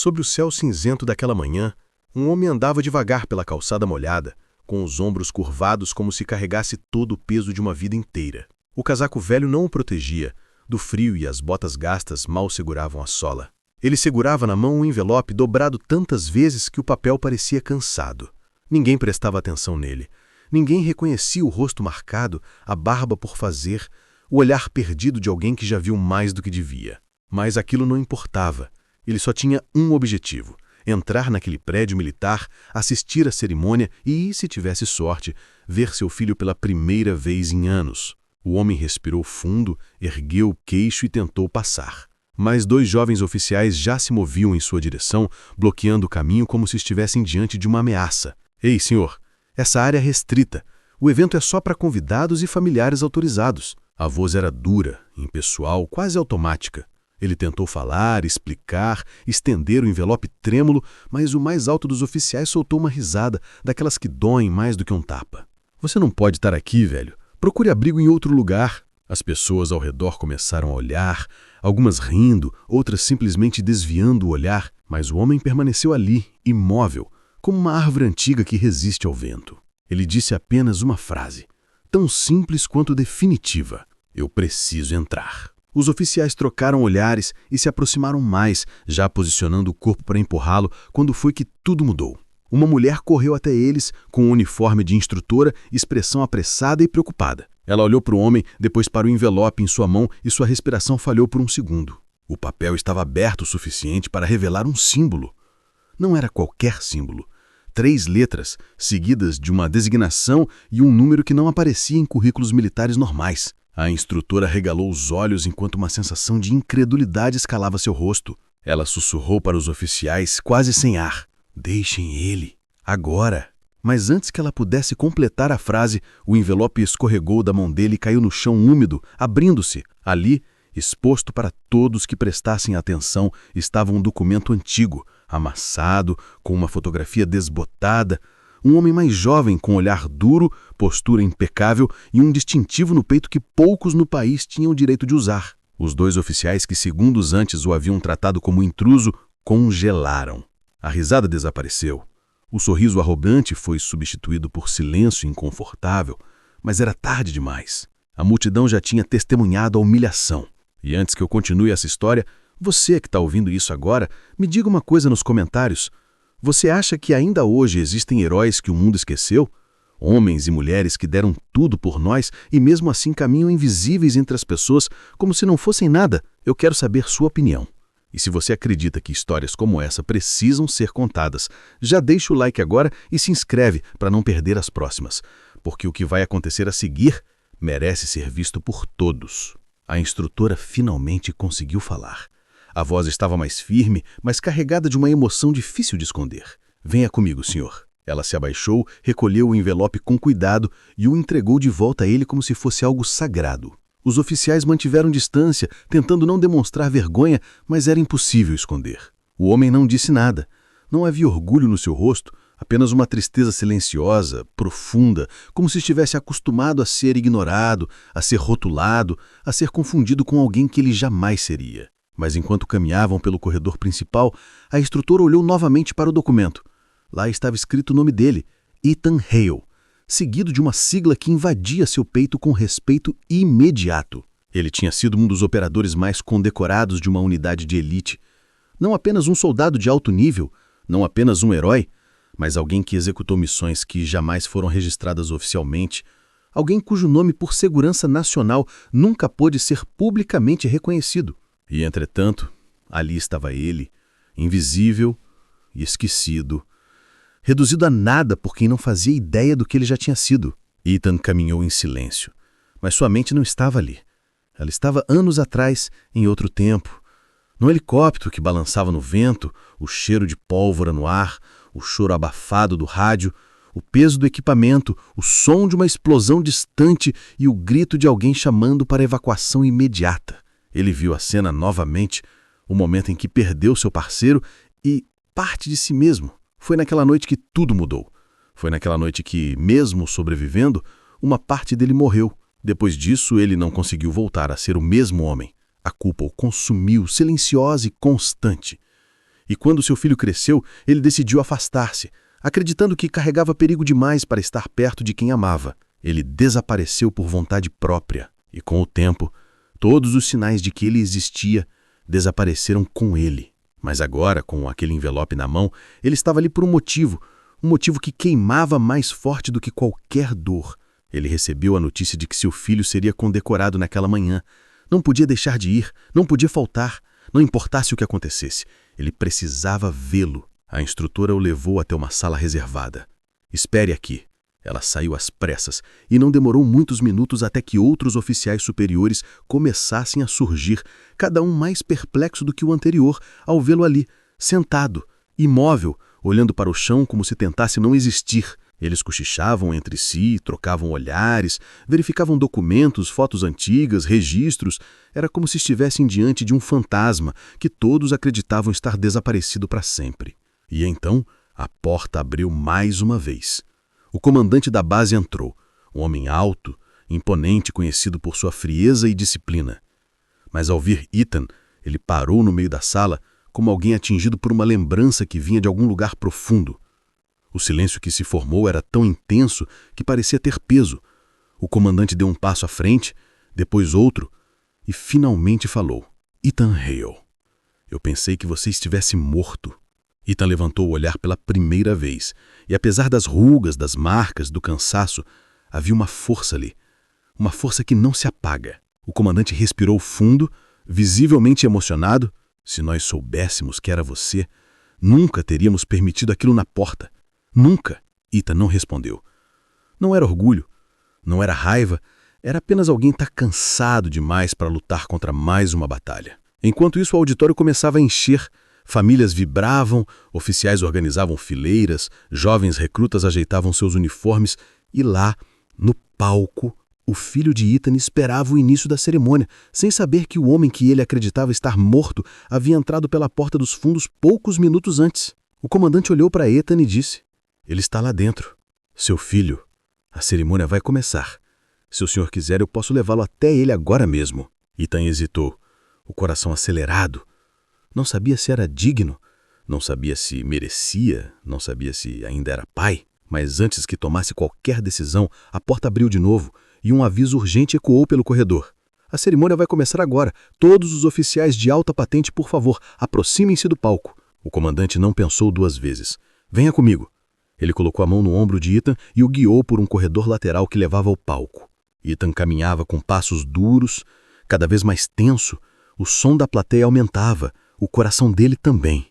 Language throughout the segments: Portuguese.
Sob o céu cinzento daquela manhã, um homem andava devagar pela calçada molhada, com os ombros curvados como se carregasse todo o peso de uma vida inteira. O casaco velho não o protegia, do frio, e as botas gastas mal seguravam a sola. Ele segurava na mão um envelope dobrado tantas vezes que o papel parecia cansado. Ninguém prestava atenção nele. Ninguém reconhecia o rosto marcado, a barba por fazer, o olhar perdido de alguém que já viu mais do que devia. Mas aquilo não importava. Ele só tinha um objetivo: entrar naquele prédio militar, assistir à cerimônia e, se tivesse sorte, ver seu filho pela primeira vez em anos. O homem respirou fundo, ergueu o queixo e tentou passar. Mas 2 jovens oficiais já se moviam em sua direção, bloqueando o caminho como se estivessem diante de uma ameaça. Ei, senhor, essa área é restrita. O evento é só para convidados e familiares autorizados. A voz era dura, impessoal, quase automática. Ele tentou falar, explicar, estender o envelope trêmulo, mas o mais alto dos oficiais soltou uma risada, daquelas que doem mais do que um tapa. Você não pode estar aqui, velho. Procure abrigo em outro lugar. As pessoas ao redor começaram a olhar, algumas rindo, outras simplesmente desviando o olhar, mas o homem permaneceu ali, imóvel, como uma árvore antiga que resiste ao vento. Ele disse apenas uma frase, tão simples quanto definitiva: eu preciso entrar. Os oficiais trocaram olhares e se aproximaram mais, já posicionando o corpo para empurrá-lo, quando foi que tudo mudou. Uma mulher correu até eles, com um uniforme de instrutora, expressão apressada e preocupada. Ela olhou para o homem, depois para o envelope em sua mão e sua respiração falhou por um segundo. O papel estava aberto o suficiente para revelar um símbolo. Não era qualquer símbolo. 3 letras, seguidas de uma designação e um número que não aparecia em currículos militares normais. A instrutora regalou os olhos enquanto uma sensação de incredulidade escalava seu rosto. Ela sussurrou para os oficiais, quase sem ar: deixem ele, agora. Mas antes que ela pudesse completar a frase, o envelope escorregou da mão dele e caiu no chão úmido, abrindo-se. Ali, exposto para todos que prestassem atenção, estava um documento antigo, amassado, com uma fotografia desbotada. Um homem mais jovem, com olhar duro, postura impecável e um distintivo no peito que poucos no país tinham o direito de usar. Os 2 oficiais que segundos antes o haviam tratado como intruso congelaram. A risada desapareceu. O sorriso arrogante foi substituído por silêncio inconfortável, mas era tarde demais. A multidão já tinha testemunhado a humilhação. E antes que eu continue essa história, você que está ouvindo isso agora, me diga uma coisa nos comentários. Você acha que ainda hoje existem heróis que o mundo esqueceu? Homens e mulheres que deram tudo por nós e mesmo assim caminham invisíveis entre as pessoas como se não fossem nada? Eu quero saber sua opinião. E se você acredita que histórias como essa precisam ser contadas, já deixa o like agora e se inscreve para não perder as próximas, porque o que vai acontecer a seguir merece ser visto por todos. A instrutora finalmente conseguiu falar. A voz estava mais firme, mas carregada de uma emoção difícil de esconder. Venha comigo, senhor. Ela se abaixou, recolheu o envelope com cuidado e o entregou de volta a ele como se fosse algo sagrado. Os oficiais mantiveram distância, tentando não demonstrar vergonha, mas era impossível esconder. O homem não disse nada. Não havia orgulho no seu rosto, apenas uma tristeza silenciosa, profunda, como se estivesse acostumado a ser ignorado, a ser rotulado, a ser confundido com alguém que ele jamais seria. Mas enquanto caminhavam pelo corredor principal, a instrutora olhou novamente para o documento. Lá estava escrito o nome dele, Ethan Hale, seguido de uma sigla que invadia seu peito com respeito imediato. Ele tinha sido um dos operadores mais condecorados de uma unidade de elite. Não apenas um soldado de alto nível, não apenas um herói, mas alguém que executou missões que jamais foram registradas oficialmente, alguém cujo nome por segurança nacional nunca pôde ser publicamente reconhecido. E, entretanto, ali estava ele, invisível e esquecido, reduzido a nada por quem não fazia ideia do que ele já tinha sido. Ethan caminhou em silêncio, mas sua mente não estava ali. Ela estava anos atrás, em outro tempo, num helicóptero que balançava no vento, o cheiro de pólvora no ar, o choro abafado do rádio, o peso do equipamento, o som de uma explosão distante e o grito de alguém chamando para evacuação imediata. Ele viu a cena novamente, o momento em que perdeu seu parceiro e parte de si mesmo. Foi naquela noite que tudo mudou. Foi naquela noite que, mesmo sobrevivendo, uma parte dele morreu. Depois disso, ele não conseguiu voltar a ser o mesmo homem. A culpa o consumiu, silenciosa e constante. E quando seu filho cresceu, ele decidiu afastar-se, acreditando que carregava perigo demais para estar perto de quem amava. Ele desapareceu por vontade própria, e com o tempo, todos os sinais de que ele existia desapareceram com ele. Mas agora, com aquele envelope na mão, ele estava ali por um motivo que queimava mais forte do que qualquer dor. Ele recebeu a notícia de que seu filho seria condecorado naquela manhã. Não podia deixar de ir, não podia faltar, não importasse o que acontecesse. Ele precisava vê-lo. A instrutora o levou até uma sala reservada. Espere aqui. Ela saiu às pressas e não demorou muitos minutos até que outros oficiais superiores começassem a surgir, cada um mais perplexo do que o anterior, ao vê-lo ali, sentado, imóvel, olhando para o chão como se tentasse não existir. Eles cochichavam entre si, trocavam olhares, verificavam documentos, fotos antigas, registros. Era como se estivessem diante de um fantasma que todos acreditavam estar desaparecido para sempre. E então a porta abriu mais uma vez. O comandante da base entrou, um homem alto, imponente, conhecido por sua frieza e disciplina. Mas ao vir Ethan, ele parou no meio da sala, como alguém atingido por uma lembrança que vinha de algum lugar profundo. O silêncio que se formou era tão intenso que parecia ter peso. O comandante deu um passo à frente, depois outro, e finalmente falou: Ethan Hale, eu pensei que você estivesse morto. Ethan levantou o olhar pela primeira vez, e apesar das rugas, das marcas, do cansaço, havia uma força ali, uma força que não se apaga. O comandante respirou fundo, visivelmente emocionado. Se nós soubéssemos que era você, nunca teríamos permitido aquilo na porta. Nunca. Ethan não respondeu. Não era orgulho, não era raiva, era apenas alguém estar cansado demais para lutar contra mais uma batalha. Enquanto isso, o auditório começava a encher. Famílias vibravam, oficiais organizavam fileiras, jovens recrutas ajeitavam seus uniformes e lá, no palco, o filho de Ethan esperava o início da cerimônia, sem saber que o homem que ele acreditava estar morto havia entrado pela porta dos fundos poucos minutos antes. O comandante olhou para Ethan e disse: Ele está lá dentro. Seu filho. A cerimônia vai começar. Se o senhor quiser, eu posso levá-lo até ele agora mesmo. Ethan hesitou, o coração acelerado. Não sabia se era digno, não sabia se merecia, não sabia se ainda era pai. Mas antes que tomasse qualquer decisão, a porta abriu de novo e um aviso urgente ecoou pelo corredor. A cerimônia vai começar agora. Todos os oficiais de alta patente, por favor, aproximem-se do palco. O comandante não pensou duas vezes. Venha comigo. Ele colocou a mão no ombro de Ethan e o guiou por um corredor lateral que levava ao palco. Ethan caminhava com passos duros, cada vez mais tenso. O som da plateia aumentava. O coração dele também.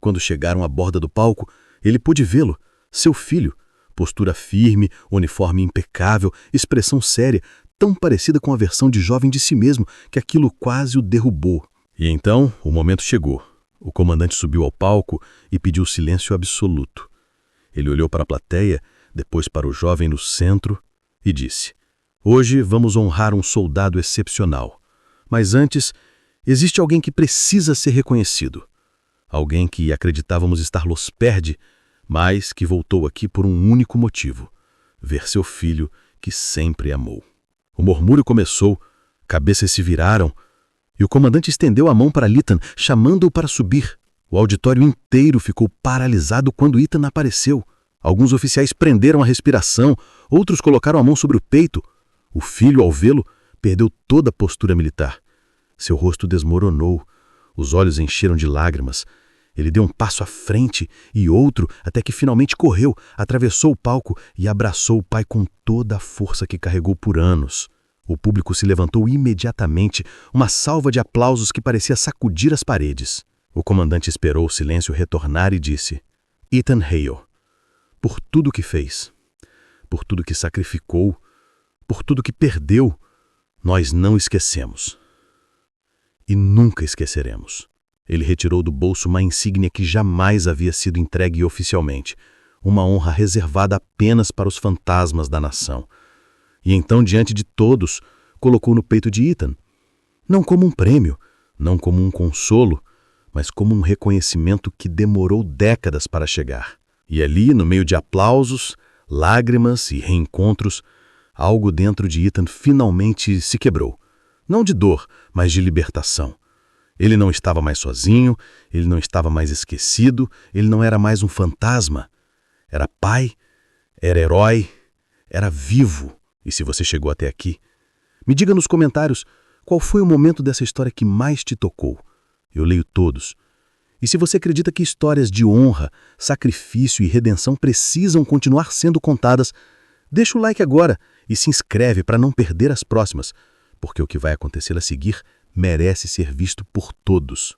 Quando chegaram à borda do palco, ele pôde vê-lo, seu filho, postura firme, uniforme impecável, expressão séria, tão parecida com a versão de jovem de si mesmo que aquilo quase o derrubou. E então o momento chegou. O comandante subiu ao palco e pediu silêncio absoluto. Ele olhou para a plateia, depois para o jovem no centro e disse: Hoje vamos honrar um soldado excepcional. Mas antes, existe alguém que precisa ser reconhecido. Alguém que acreditávamos estar los perde, mas que voltou aqui por um único motivo: ver seu filho que sempre amou. O murmúrio começou, cabeças se viraram, e o comandante estendeu a mão para Ethan, chamando-o para subir. O auditório inteiro ficou paralisado quando Ethan apareceu. Alguns oficiais prenderam a respiração, outros colocaram a mão sobre o peito. O filho, ao vê-lo, perdeu toda a postura militar. Seu rosto desmoronou, os olhos encheram de lágrimas. Ele deu um passo à frente e outro, até que finalmente correu, atravessou o palco e abraçou o pai com toda a força que carregou por anos. O público se levantou imediatamente, uma salva de aplausos que parecia sacudir as paredes. O comandante esperou o silêncio retornar e disse: Ethan Hale, por tudo que fez, por tudo que sacrificou, por tudo que perdeu, nós não esquecemos. E nunca esqueceremos. Ele retirou do bolso uma insígnia que jamais havia sido entregue oficialmente, uma honra reservada apenas para os fantasmas da nação. E então, diante de todos, colocou no peito de Ethan, não como um prêmio, não como um consolo, mas como um reconhecimento que demorou décadas para chegar. E ali, no meio de aplausos, lágrimas e reencontros, algo dentro de Ethan finalmente se quebrou. Não de dor, mas de libertação. Ele não estava mais sozinho, ele não estava mais esquecido, ele não era mais um fantasma. Era pai, era herói, era vivo. E se você chegou até aqui, me diga nos comentários qual foi o momento dessa história que mais te tocou. Eu leio todos. E se você acredita que histórias de honra, sacrifício e redenção precisam continuar sendo contadas, deixa o like agora e se inscreve para não perder as próximas, porque o que vai acontecer a seguir merece ser visto por todos.